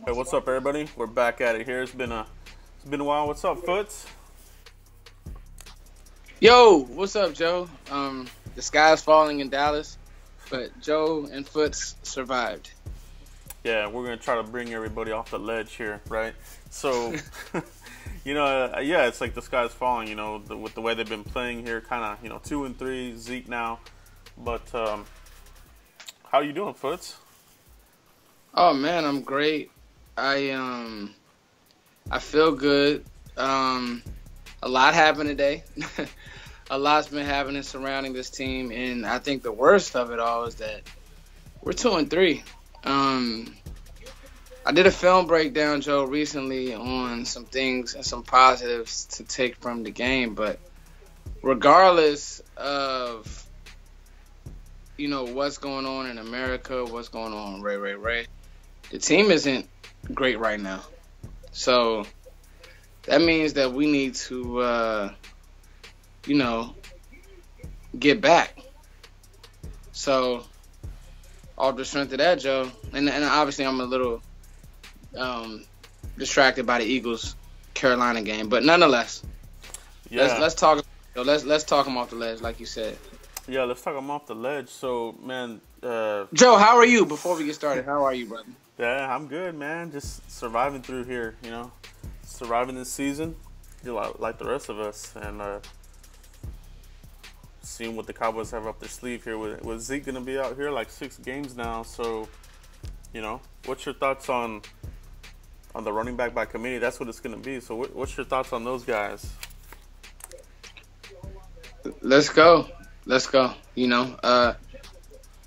Hey, what's up, everybody? We're back at it here. It's been a while. What's up, Foots? Yo, what's up, Joe? The sky's falling in Dallas, but Joe and Foots survived. Yeah, we're gonna try to bring everybody off the ledge here, right? So, yeah, it's like the sky's falling. With the way they've been playing here, kind of, 2-3, Zeke now. But how you doing, Foots? Oh man, I'm great. I feel good. A lot happened today. A lot's been happening surrounding this team, and I think the worst of it all is that we're 2-3. I did a film breakdown, Joe, recently on some things and some positives to take from the game, but regardless of what's going on in America, what's going on Ray, the team isn't great right now. So that means that we need to get back. So off the strength of that, Joe, and obviously I'm a little distracted by the Eagles Carolina game, but nonetheless, let's talk. Let's talk them off the ledge, like you said. Yeah, let's talk them off the ledge. So, man, Joe, how are you? Before we get started, how are you, brother? Yeah, I'm good, man. Just surviving through here, surviving this season, like the rest of us, and seeing what the Cowboys have up their sleeve here. With Zeke gonna be out here like 6 games now, so what's your thoughts on the running back by committee? That's what it's gonna be. So, what's your thoughts on those guys? Let's go.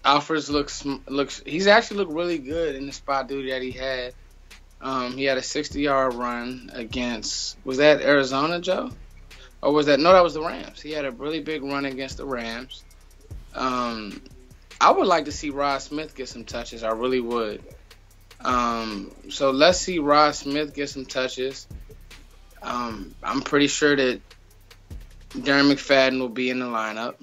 Alfred looks. He's actually looked really good in the spot duty that he had. He had a 60-yard run against. Was that Arizona, Joe? Or was that? No, that was the Rams. He had a really big run against the Rams. I would like to see Rod Smith get some touches. I really would. So let's see Rod Smith get some touches. I'm pretty sure that Darren McFadden will be in the lineup.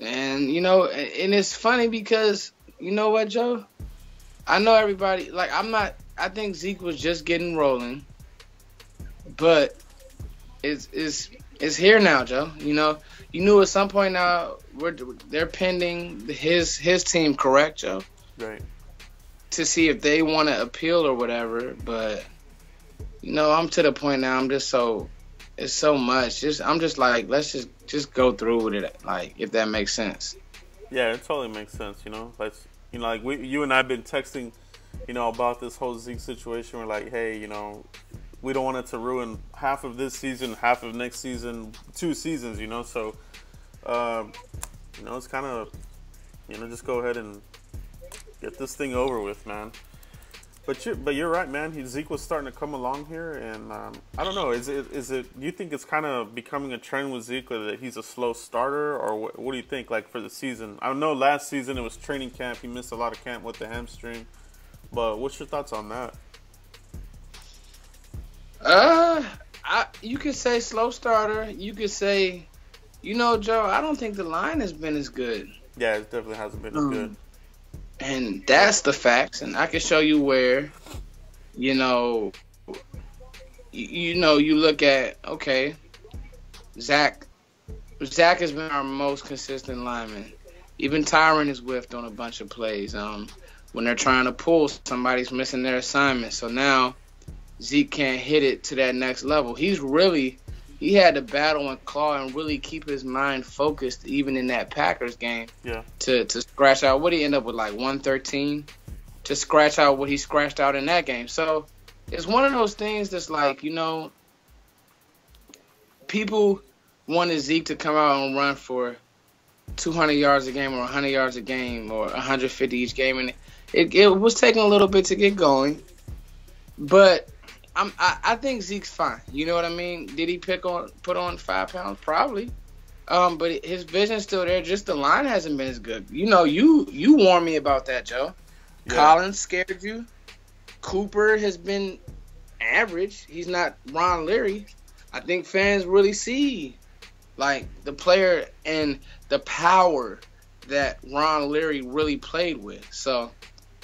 And, and it's funny because, you know what, Joe? I know everybody, I think Zeke was just getting rolling, but it's here now, Joe. You knew at some point now they're pending his team, correct, Joe? Right. To see if they want to appeal or whatever, but, I'm to the point now, it's so much. I'm just like, let's just go through with it, like, if that makes sense. Yeah, it totally makes sense. Like you and I have been texting, about this whole Zeke situation. We're like, hey, we don't want it to ruin half of this season, half of next season, 2 seasons. So, it's kind of, just go ahead and get this thing over with, man. But you're right, man. Zeke was starting to come along here, and I don't know. Is it? Do you think it's kind of becoming a trend with Zeke that he's a slow starter, or what do you think? Like for the season, I know last season it was training camp. He missed a lot of camp with the hamstring. But what's your thoughts on that? You could say slow starter. You could say, Joe, I don't think the line has been as good. Yeah, it definitely hasn't been as good. And that's the facts, and I can show you where, you look at, okay, Zach has been our most consistent lineman. Even Tyron is whiffed on a bunch of plays. When they're trying to pull, somebody's missing their assignment. So now Zeke can't hit it to that next level. He had to battle and claw and really keep his mind focused even in that Packers game. Yeah. To scratch out what he ended up with, like 113, to scratch out what he scratched out in that game. So it's one of those things that's like, people wanted Zeke to come out and run for 200 yards a game or 100 yards a game or 150 each game, and it was taking a little bit to get going, but I think Zeke's fine. You know what I mean? Did he put on 5 pounds? Probably. But his vision's still there. Just the line hasn't been as good. You warned me about that, Joe. Yeah. Collins scared you. Cooper has been average. He's not Ron Leary. I think fans really see, like, the player and the power that Ron Leary really played with. So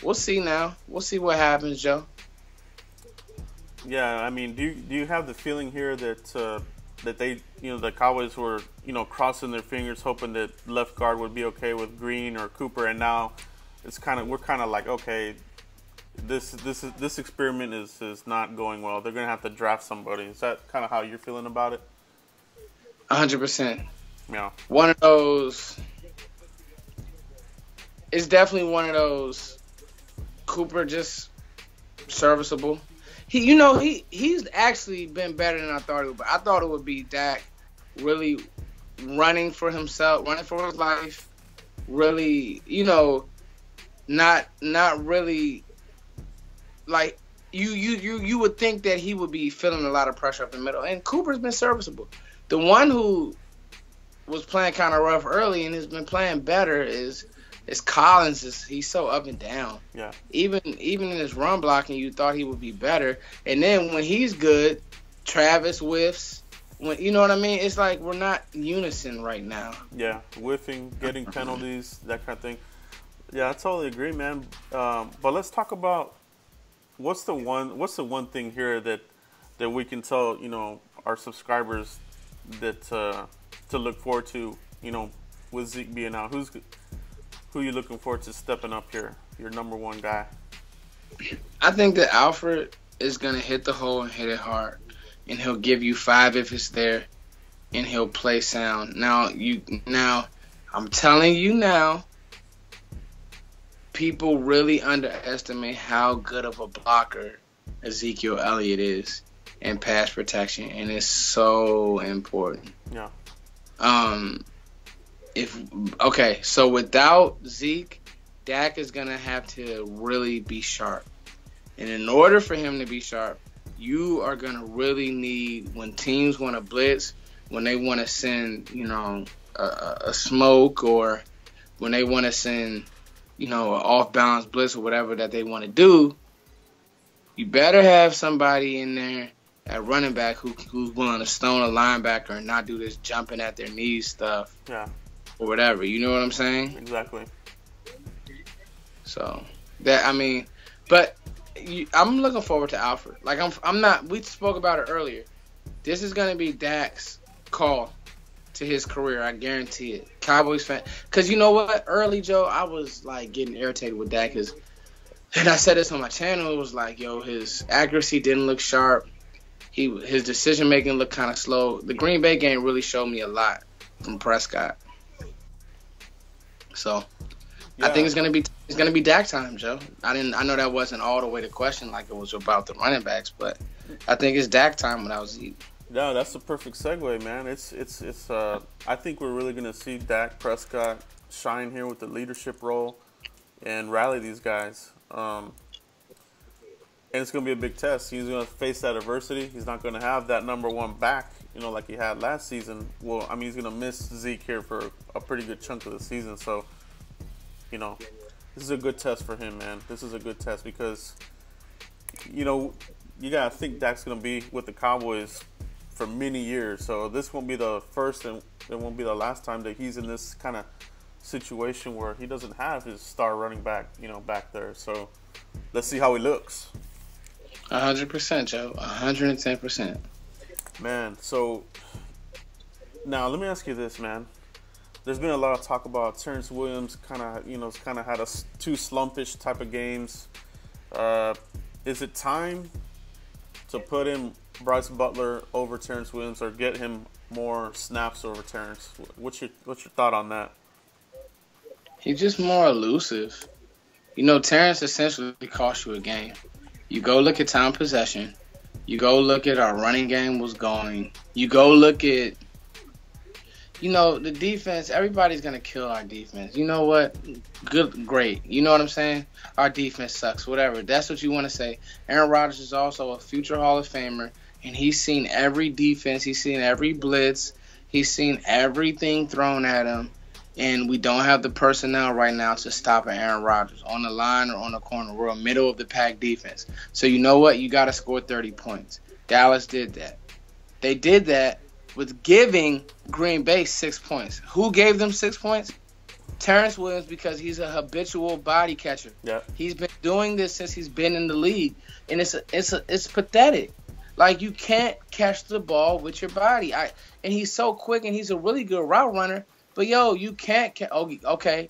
we'll see now. We'll see what happens, Joe. Yeah, I mean, do you have the feeling here that that they, the Cowboys were, crossing their fingers, hoping that left guard would be okay with Green or Cooper, and now we're kind of like, okay, this experiment is not going well. They're gonna have to draft somebody. Is that kind of how you're feeling about it? 100%. Yeah. One of those. It's definitely one of those. Cooper just serviceable. He's actually been better than I thought it would be. I thought it would be Dak really running for himself, running for his life, really, not really like you would think that he would be feeling a lot of pressure up the middle. And Cooper's been serviceable. The one who was playing kind of rough early and has been playing better is Collins. He's so up and down. Yeah. Even in his run blocking, you thought he would be better, and then when he's good, Travis whiffs. You know what I mean? It's like we're not unison right now. Yeah, whiffing, getting penalties, that kind of thing. Yeah, I totally agree, man. But let's talk about what's the one thing here that we can tell our subscribers that to look forward to, with Zeke being out. Who are you looking forward to stepping up here? Your number one guy. I think that Alfred is gonna hit the hole and hit it hard, and he'll give you 5 if it's there, and he'll play sound. Now I'm telling you now, people really underestimate how good of a blocker Ezekiel Elliott is in pass protection, and it's so important. Yeah. So without Zeke, Dak is going to have to really be sharp. And in order for him to be sharp, you are going to really need, when teams want to blitz, when they want to send, a smoke, or when they want to send, an off-balance blitz or whatever that they want to do, you better have somebody in there at running back who's willing to stone a linebacker and not do this jumping at their knees stuff. Yeah. Or whatever, you know what I'm saying? Exactly. So I'm looking forward to Alfred. Like I'm not. We spoke about it earlier. This is gonna be Dak's call to his career. I guarantee it. Cowboys fan, because you know what? Early, Joe, I was like getting irritated with Dak, and I said this on my channel. It was like, yo, his accuracy didn't look sharp. His decision making looked kind of slow. The Green Bay game really showed me a lot from Prescott. So, yeah. I think it's gonna be Dak time, Joe. I know that wasn't all the way the question, like it was about the running backs, but I think it's Dak time without Zeke. No, that's the perfect segue, man. It's I think we're really gonna see Dak Prescott shine here with the leadership role and rally these guys. And it's gonna be a big test. He's gonna face that adversity. He's not gonna have that number one back, like he had last season. Well, I mean, he's gonna miss Zeke here for a pretty good chunk of the season. So, this is a good test for him, man. This is a good test because, you gotta think Dak's gonna be with the Cowboys for many years. So this won't be the first and it won't be the last time that he's in this kind of situation where he doesn't have his star running back, back there. So let's see how he looks. 100%, Joe. 110%. Man, so now let me ask you this, man. There's been a lot of talk about Terrence Williams kind of had two slumpish type of games. Is it time to put in Bryce Butler over Terrence Williams or get him more snaps over Terrence? What's your thought on that? He's just more elusive. Terrence essentially cost you a game. You go look at time possession. You go look at our running game was going. You go look at, the defense. Everybody's going to kill our defense. You know what? Good, great. You know what I'm saying? Our defense sucks, whatever. That's what you want to say. Aaron Rodgers is also a future Hall of Famer, and he's seen every defense. He's seen every blitz. He's seen everything thrown at him. And we don't have the personnel right now to stop Aaron Rodgers on the line or on the corner. We're a middle-of-the-pack defense. So you know what? You got to score 30 points. Dallas did that. They did that with giving Green Bay 6 points. Who gave them 6 points? Terrence Williams because he's a habitual body catcher. Yeah. He's been doing this since he's been in the league, and it's pathetic. Like, you can't catch the ball with your body. And he's so quick, and he's a really good route runner. But you can't. Okay,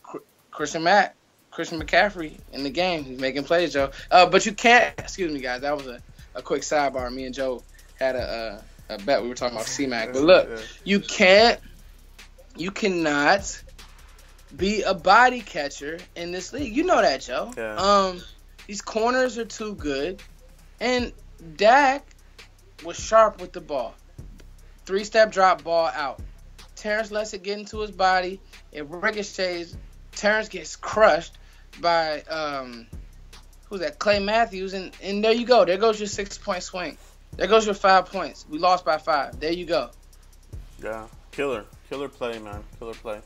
Christian McCaffrey in the game. He's making plays, Joe. But you can't. Excuse me, guys. That was a quick sidebar. Me and Joe had a bet. We were talking about C-Mac. But look, you cannot be a body catcher in this league. You know that, Joe. Yeah. These corners are too good, and Dak was sharp with the ball. 3-step drop, ball out. Terrence lets it get into his body. It ricochets. Terrence gets crushed by who's that? Clay Matthews, and there you go. There goes your 6-point swing. There goes your 5 points. We lost by 5. There you go. Yeah, killer play, man. Killer play.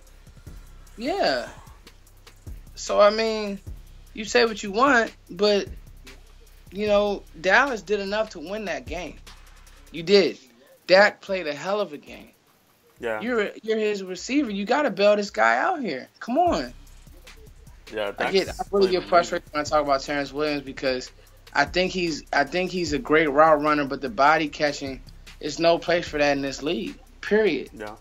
Yeah. So I mean, you say what you want, but Dallas did enough to win that game. You did. Dak played a hell of a game. Yeah. You're his receiver. You got to bail this guy out here. Come on. Yeah. I really get frustrated when I talk about Terrence Williams because I think he's a great route runner, but the body catching is no place for that in this league. Period. Yeah.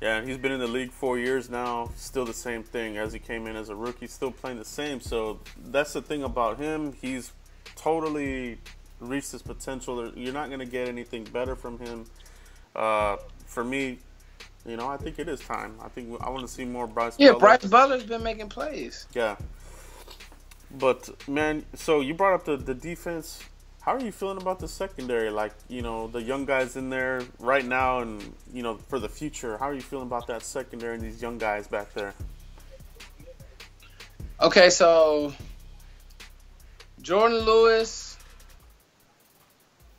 Yeah, he's been in the league 4 years now. Still the same thing. As he came in as a rookie, still playing the same. So that's the thing about him. He's totally reached his potential. You're not going to get anything better from him. For me, I think it is time. I want to see more Bryce Butler. Yeah, Bryce Butler's been making plays. Yeah. But, man, so you brought up the defense. How are you feeling about the secondary? Like, the young guys in there right now and, for the future. How are you feeling about that secondary and these young guys back there? Okay, so Jordan Lewis,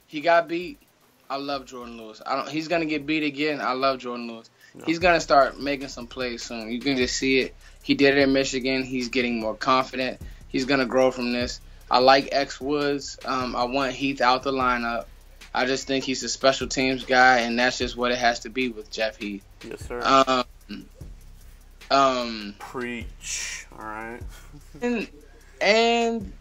he got beat. I love Jordan Lewis. He's going to get beat again. I love Jordan Lewis. No. He's going to start making some plays soon. You can just see it. He did it in Michigan. He's getting more confident. He's going to grow from this. I like X Woods. I want Heath out the lineup. I just think he's a special teams guy, and that's just what it has to be with Jeff Heath. Yes, sir. Preach. All right. and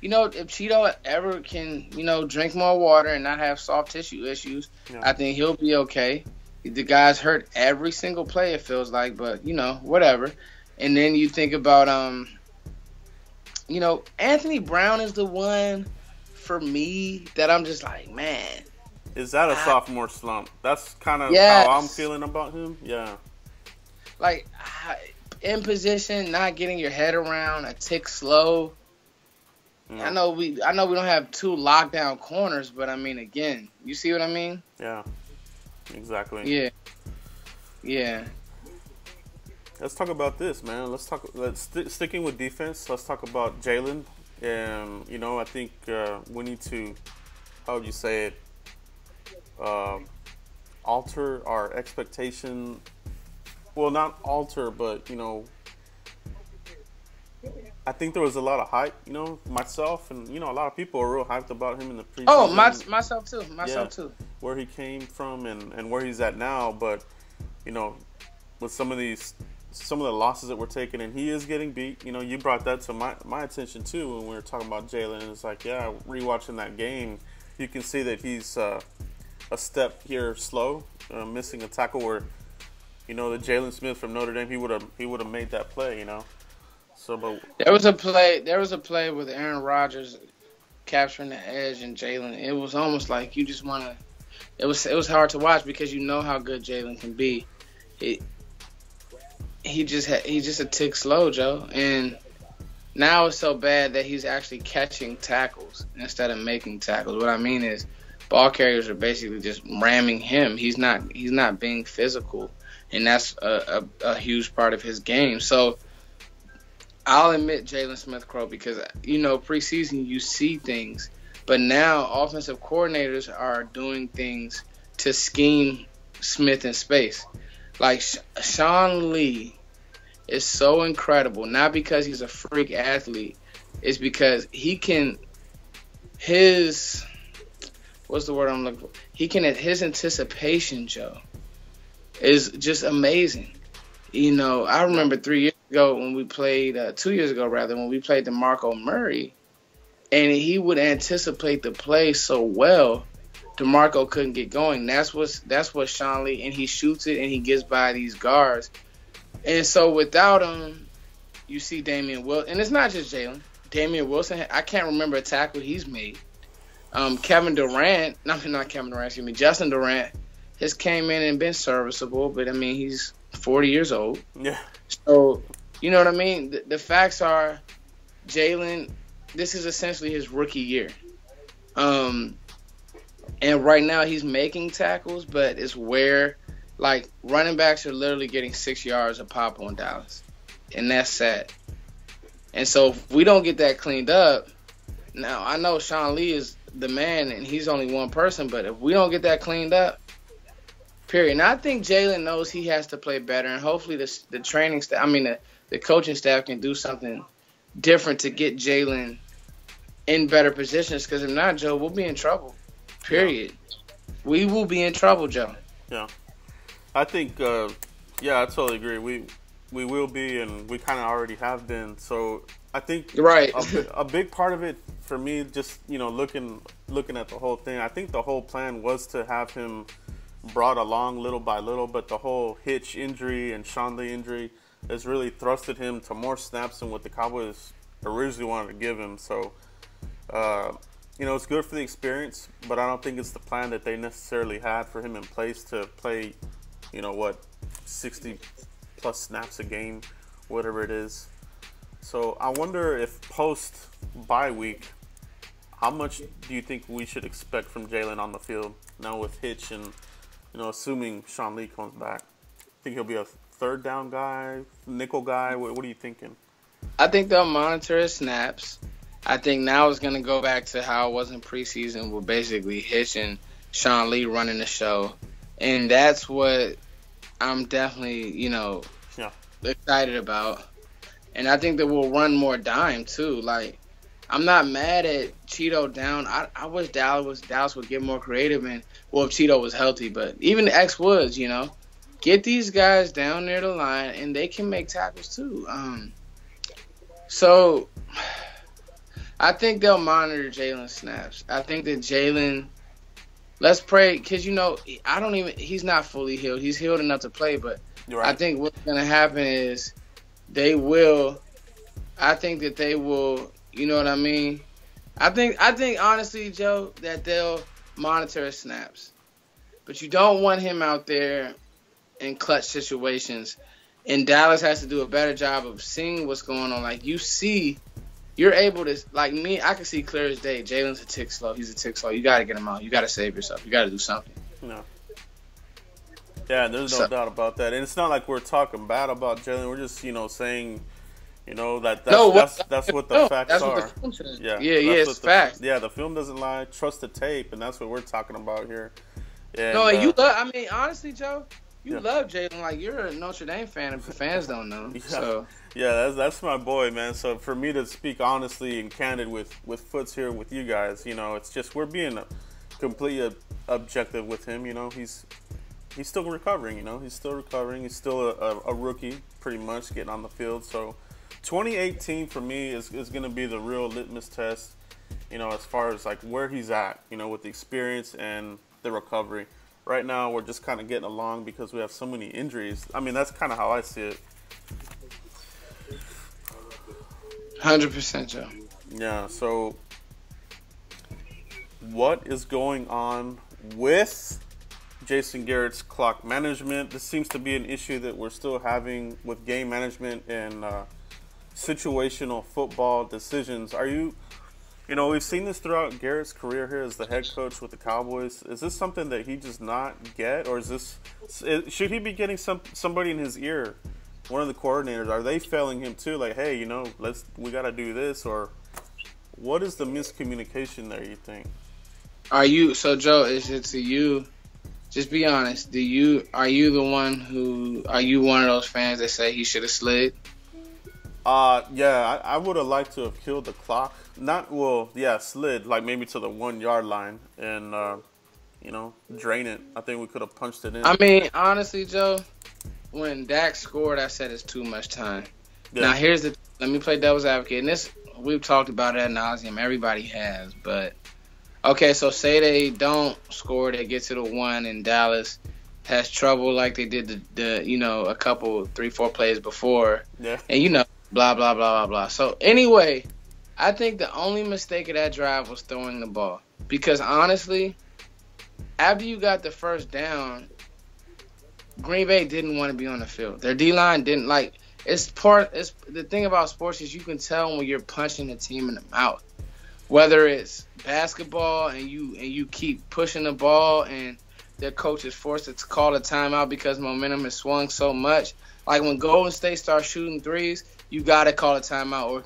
if Cheeto ever can, drink more water and not have soft tissue issues, I think he'll be okay. The guy's hurt every single play, it feels like, but, whatever. And then you think about, Anthony Brown is the one for me that I'm just like, man. Is that a sophomore slump? That's kind of how I'm feeling about him. Yeah. Like, in position, not getting your head around, a tick slow. Yeah. I know we don't have 2 lockdown corners, but I mean, again, you see what I mean? Yeah. Exactly. Yeah. Let's talk about this, man. Sticking with defense. Let's talk about Jalen. And I think we need to, how would you say it? Alter our expectation. Well, not alter, but I think there was a lot of hype. Myself and a lot of people are real hyped about him in the preseason. Oh, myself too. Where he came from and where he's at now, but with some of the losses that we're taking, and he is getting beat. You brought that to my attention too when we were talking about Jalen. And it's like, rewatching that game, you can see that he's a step here slow, missing a tackle where, the Jalen Smith from Notre Dame, he would have made that play. So, but there was a play with Aaron Rodgers capturing the edge and Jalen. It was almost like you just want to. It was hard to watch because how good Jalen can be. He's just a tick slow, Joe. And now it's so bad that he's actually catching tackles instead of making tackles. What I mean is, ball carriers are basically just ramming him. He's not being physical, and that's a huge part of his game. So I'll admit Jalen Smith-Crow because preseason you see things, but now offensive coordinators are doing things to scheme Smith in space. Like Sean Lee is so incredible, not because he's a freak athlete, it's because he can his anticipation, Joe, is just amazing. I remember 3 years ago when we played, 2 years ago rather, when we played DeMarco Murray, and he would anticipate the play so well, DeMarco couldn't get going. That's what Sean Lee, and he shoots it and he gets by these guards. And so without him, you see Damian Wilson, and it's not just Jalen. Damian Wilson, I can't remember a tackle he's made. Kevin Durant, not Kevin Durant, excuse me, Justin Durant has came in and been serviceable, but I mean he's 40 years old. Yeah. So you know what I mean. The facts are, Jalen, this is essentially his rookie year. And right now he's making tackles, but it's where, like, running backs are literally getting 6 yards a pop on Dallas, and that's sad. And so if we don't get that cleaned up, now I know Sean Lee is the man and he's only one person, but if we don't get that cleaned up, period. And I think Jalen knows he has to play better, and hopefully the training staff, the coaching staff can do something different to get Jalen in better positions, because if not, Joe, we'll be in trouble. Period. Yeah. We will be in trouble, Joe. Yeah. I think, I totally agree. We will be, and we kind of already have been. So I think right. a big part of it for me, just looking at the whole thing, I think the whole plan was to have him brought along little by little, but the whole Hitch injury and Sean Lee injury has really thrusted him to more snaps than what the Cowboys originally wanted to give him. So, it's good for the experience, but I don't think it's the plan that they necessarily had for him in place to play, 60 plus snaps a game, whatever it is. So I wonder if post bye week, how much do you think we should expect from Jalen on the field now with Hitch and, assuming Sean Lee comes back? Think he'll be a third down guy, nickel guy? What are you thinking? I think they'll monitor his snaps. I think now it's going to go back to how it was in preseason, with basically Hitch and Sean Lee running the show. And that's what I'm definitely, excited about. And I think that we'll run more dime, too. Like, I'm not mad at Cheeto down. I wish Dallas would get more creative, and, well, if Cheeto was healthy. But even the X-Woods, get these guys down near the line, and they can make tackles, too. So I think they'll monitor Jalen's snaps. I think that Jalen, let's pray, because, he's not fully healed. He's healed enough to play, but right. I think what's going to happen is they will, you know what I mean? I think honestly, Joe, that they'll monitor his snaps. But you don't want him out there in clutch situations. And Dallas has to do a better job of seeing what's going on. Like, you're able to, like me, I can see clear as day. Jalen's a tick slow. He's a tick slow. You got to get him out. You got to save yourself. You got to do something. No. Yeah, there's no doubt about that. And it's not like we're talking bad about Jalen. We're just, saying, that's what the facts are. What the film yeah, it's facts. Yeah, the film doesn't lie. Trust the tape, and that's what we're talking about here. And, honestly, Joe, you love Jalen. Like, you're a Notre Dame fan, if the fans don't know. Yeah. So that's my boy, man. So for me to speak honestly and candid with Foots here with you guys, it's just we're being completely objective with him. He's still recovering. He's still recovering. He's still a rookie, pretty much getting on the field. So 2018 for me is going to be the real litmus test. As far as like where he's at, with the experience and the recovery. Right now, we're just kind of getting along because we have so many injuries. That's kind of how I see it. 100%, Joe. Yeah, so what is going on with Jason Garrett's clock management? This seems to be an issue that we're still having with game management and situational football decisions. We've seen this throughout Garrett's career here as the head coach with the Cowboys. Is this something that he does not get, or should he be getting somebody in his ear, one of the coordinators? Are they failing him too? Like, hey, we got to do this, or what is the miscommunication there? You think? So Joe? Is it to you? Just be honest. Are you one of those fans that say he should have slid? I would have liked to have killed the clock. Slid, like maybe to the 1 yard line and, drain it. I think we could have punched it in. Honestly, Joe, when Dak scored, I said it's too much time. Yeah. Now let me play devil's advocate, and this we've talked about it ad nauseum. Everybody has, but okay. So say they don't score, they get to the 1, and Dallas has trouble like they did the a couple 3-4 plays before, Yeah. and blah blah blah blah blah. So anyway, I think the only mistake of that drive was throwing the ball, because honestly, after you got the first down, Green Bay didn't want to be on the field. Their D-line didn't like. It's the thing about sports is you can tell when you're punching a team in the mouth. Whether it's basketball and you keep pushing the ball and their coach is forced to call a timeout because momentum has swung so much. Like when Golden State starts shooting threes, you gotta call a timeout or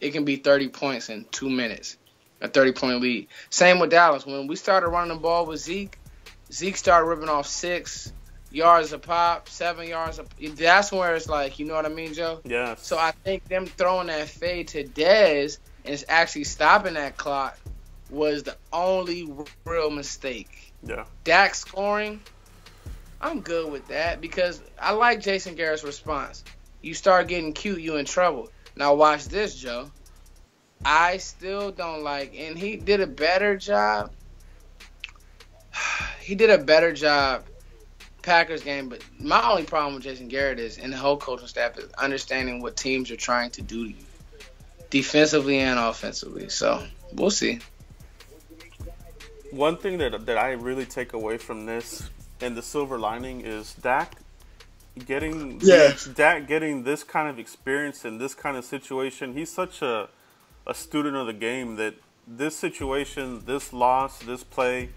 it can be 30 points in 2 minutes, a 30-point lead. Same with Dallas. When we started running the ball with Zeke started ripping off 6 yards a pop, 7 yards. That's where it's like, you know what I mean, Joe? Yeah. So I think them throwing that fade to Dez and actually stopping that clock was the only real mistake. Yeah. Dak scoring, I'm good with that because I like Jason Garrett's response. You start getting cute, you in trouble. Now watch this, Joe. I still don't like, and he did a better job. Packers game, but my only problem with Jason Garrett is, and the whole coaching staff, is understanding what teams are trying to do to you, defensively and offensively. So we'll see. One thing that I really take away from this and the silver lining is Dak getting this kind of experience in this kind of situation. He's such a student of the game that this situation, this loss, this play,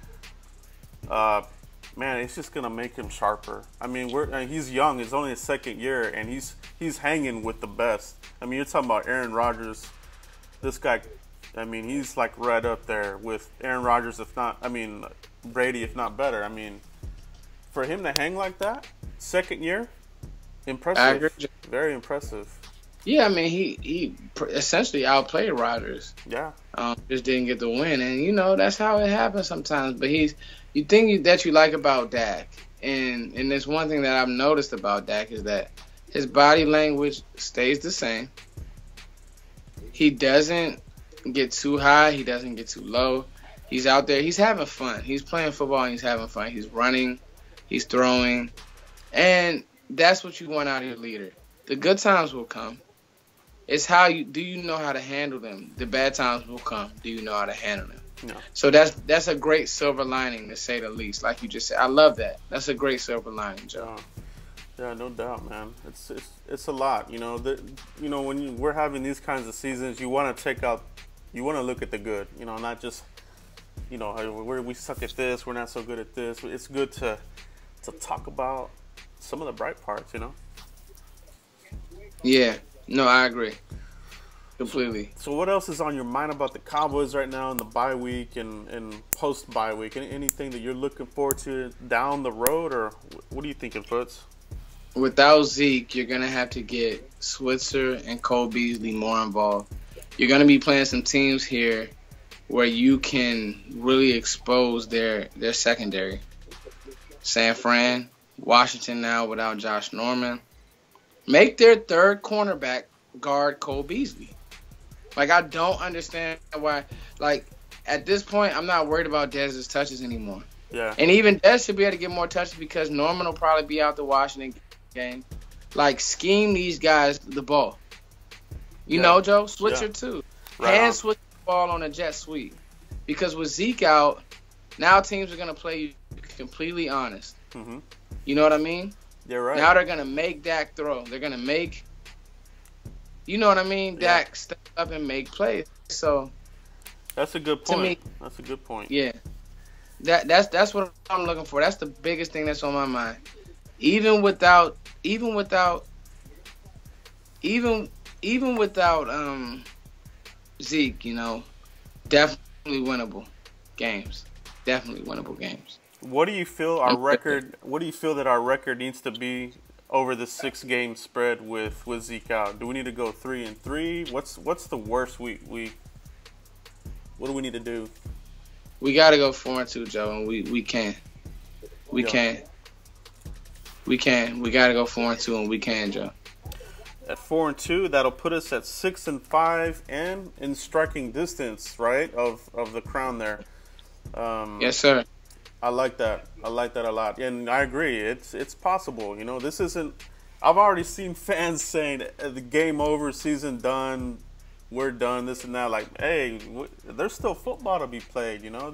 man, it's just gonna make him sharper. I mean, he's young; it's only his second year, and he's hanging with the best. I mean, you're talking about Aaron Rodgers. This guy, I mean, he's like right up there with Aaron Rodgers, if not, I mean, Brady, if not better. I mean, for him to hang like that, second year, impressive, very impressive. Yeah, I mean, he essentially outplayed Rodgers. Yeah, just didn't get the win, and that's how it happens sometimes. But you think that you like about Dak, and there's one thing that I've noticed about Dak is that his body language stays the same. He doesn't get too high. He doesn't get too low. He's out there. He's having fun. He's playing football and he's having fun. He's running. He's throwing. And that's what you want out of your leader. The good times will come. It's do you know how to handle them? The bad times will come. Do you know how to handle them? No. So that's a great silver lining, to say the least. Like you just said, I love that. That's a great silver lining, Joe. Yeah, no doubt, man. It's a lot. When we're having these kinds of seasons, you want to look at the good. Not just we suck at this, we're not so good at this. It's good to talk about some of the bright parts. Yeah. No, I agree. Completely. So what else is on your mind about the Cowboys right now in the bye week and post-bye week? Anything that you're looking forward to down the road, or what are you thinking, Foots? Without Zeke, you're going to have to get Switzer and Cole Beasley more involved. You're going to be playing some teams here where you can really expose their secondary. San Fran, Washington now without Josh Norman. Make their third cornerback guard Cole Beasley. Like, I don't understand why. Like, at this point, I'm not worried about Dez's touches anymore. Yeah. And even Dez should be able to get more touches because Norman will probably be out the Washington game. Like, scheme these guys the ball. You know, Joe? Switcher too. Hand switch the ball on a jet sweep. Because with Zeke out, now teams are going to play you completely honest. Mm-hmm. You know what I mean? You're right. Now they're going to make Dak throw. They're going to make, you know what I mean? Yeah. Dak step up and make plays. So that's a good point. To me, that's a good point. Yeah. That's what I'm looking for. That's the biggest thing that's on my mind. Even without Zeke, definitely winnable games. Definitely winnable games. What do you feel our record? What do you feel that our record needs to be over the 6-game spread with Zeke out? Do we need to go 3-3? What's the worst we what do we need to do? We got to go 4-2, Joe, and we can. We We can. We gotta go 4-2, and we can, Joe. At 4-2, that'll put us at 6-5 and in striking distance, right, of the crown there. Yes, sir. I like that. I like that a lot, and I agree. It's possible. You know, this isn't. I've already seen fans saying the game over, season done, we're done, this and that. Like, hey, there's still football to be played. You know,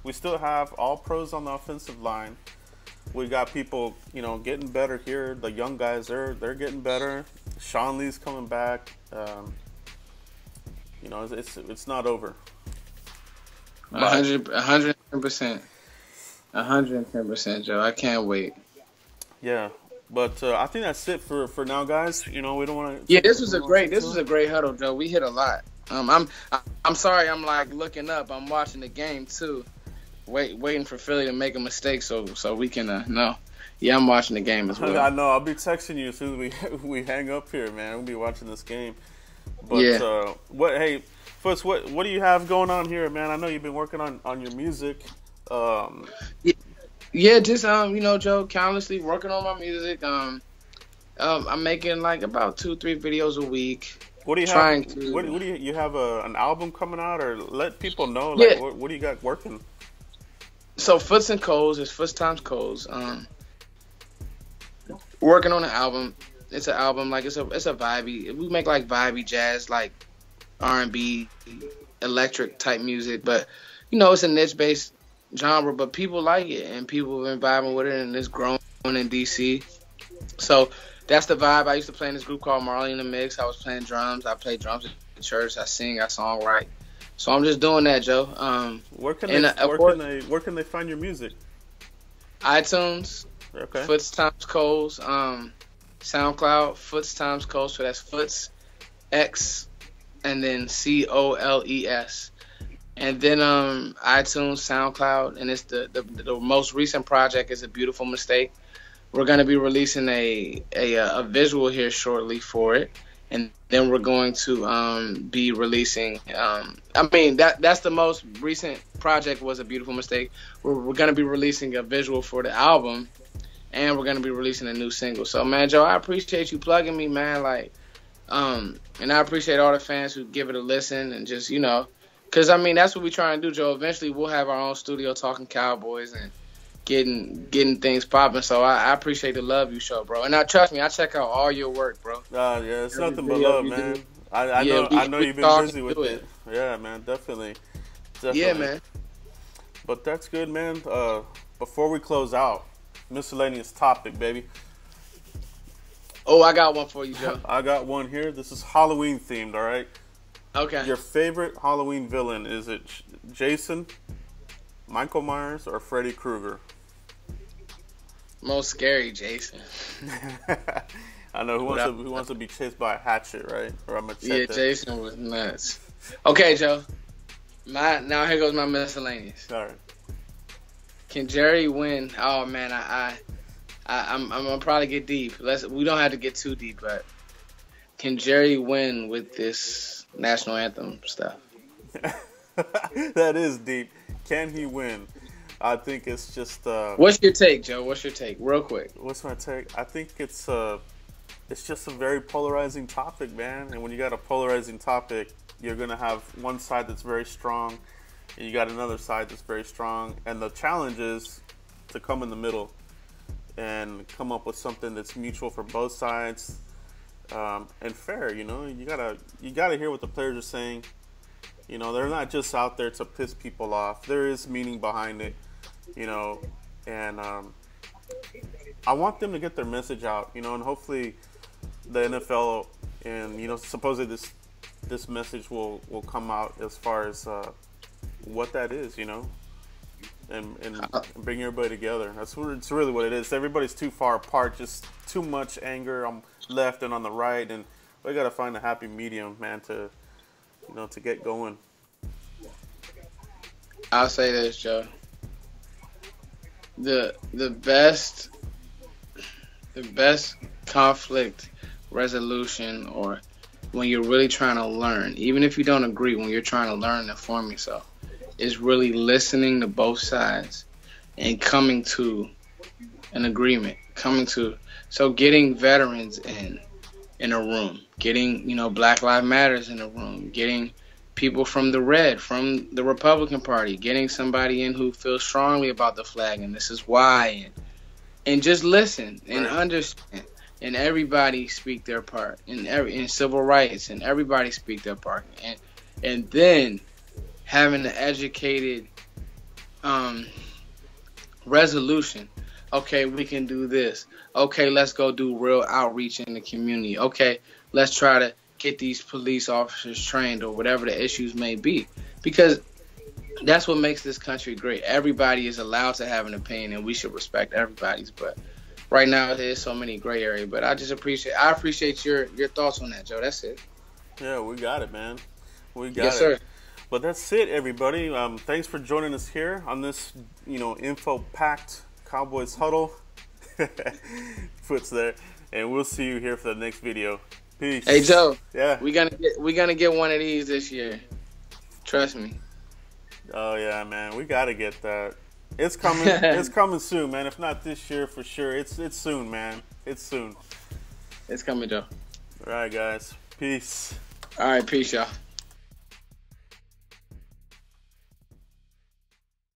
we still have all pros on the offensive line. We got people, you know, getting better here. The young guys, they're getting better. Sean Lee's coming back. You know, it's not over. 110%. 110%, Joe. I can't wait. Yeah, but I think that's it for now, guys. You know, we don't want to. Yeah, this was a great huddle, Joe. We hit a lot. I'm sorry. I'm like looking up. I'm watching the game too, waiting for Philly to make a mistake so we can know. Yeah, I'm watching the game as well. I know. I'll be texting you as soon as we hang up here, man. We'll be watching this game. But yeah. Hey, Foots, what do you have going on here, man? I know you've been working on your music. Yeah, just you know, Joe, countlessly working on my music. I'm making like about 2-3 videos a week. What do you have? What do you have an album coming out, or let people know? Like, what do you got working? So Foots and Coles is Foots times Coles. Working on an album. It's an album like it's a vibey. We make like vibey jazz, like R&B, electric type music, but you know it's a niche based genre, but people like it and people have been vibing with it, and it's growing in DC. So that's the vibe. I used to play in this group called Marley in the Mix. I was playing drums. I play drums at church. I sing. I songwrite. So I'm just doing that, Joe. Where can they find your music? iTunes. Okay. Foots times Coles. SoundCloud. Foots times Coles. So that's Foots X and then COLES. And then iTunes, SoundCloud, and it's the most recent project is A Beautiful Mistake. We're going to be releasing a visual here shortly for it, and then we're going to be releasing. That's the most recent project was A Beautiful Mistake. We're going to be releasing a visual for the album, and we're going to be releasing a new single. So, man, Joe, I appreciate you plugging me, man. Like, and I appreciate all the fans who give it a listen and just, you know. Because, I mean, that's what we try and do, Joe. Eventually, we'll have our own studio talking Cowboys and getting things popping. So I appreciate the love you show, bro. And now, trust me, I check out all your work, bro. Yeah, it's nothing but love, man. I know you've been busy with it. Yeah, man, definitely. Yeah, man. But that's good, man. Before we close out, miscellaneous topic, baby. Oh, I got one for you, Joe. I got one here. This is Halloween themed, all right? Okay. Your favorite Halloween villain, is it Jason, Michael Myers, or Freddy Krueger? Most scary, Jason. I know. Who wants to be chased by a hatchet, right? Or a machete? Yeah, Jason was nuts. Okay, Joe. Now here goes my miscellaneous. All right. Can Jerry win? Oh, man, I'm going to probably get deep. We don't have to get too deep, but can Jerry win with this national anthem stuff? That is deep. Can he win? I think it's just. What's your take, Joe? What's your take, real quick? What's my take? I think it's just a very polarizing topic, man. And when you got a polarizing topic, you're gonna have one side that's very strong, and you got another side that's very strong. And the challenge is to come in the middle and come up with something that's mutual for both sides. And fair, you know, you gotta hear what the players are saying. You know, they're not just out there to piss people off. There is meaning behind it, you know, and I want them to get their message out, you know, and hopefully the NFL and, you know, supposedly this message will come out as far as what that is, you know, and bring everybody together. It's really what it is. Everybody's too far apart, just too much anger on left and on the right, and we got to find a happy medium, man, to get going. I'll say this, Joe. The best conflict resolution, or when you're really trying to learn, even if you don't agree, when you're trying to learn and inform yourself, is really listening to both sides and coming to an agreement. getting veterans in a room, getting Black Lives Matters in a room, getting people from the Republican Party, getting somebody in who feels strongly about the flag and this is why, and just listen and understand, and everybody speak their part in civil rights, and everybody speak their part, and then having an educated resolution. Okay, we can do this. Okay, let's go do real outreach in the community. Okay, let's try to get these police officers trained or whatever the issues may be. Because that's what makes this country great. Everybody is allowed to have an opinion, and we should respect everybody's. But right now, there's so many gray areas. But I appreciate your thoughts on that, Joe. That's it. Yeah, we got it, man. We got it. Yes, sir. But that's it, everybody. Thanks for joining us here on this, info-packed Cowboys huddle. Puts there, and we'll see you here for the next video. Peace. Hey, Joe. Yeah. we gonna get one of these this year. Trust me. Oh yeah, man. We gotta get that. It's coming. It's coming soon, man. If not this year, for sure. It's soon, man. It's soon. It's coming, Joe. All right, guys. Peace. All right, peace, y'all.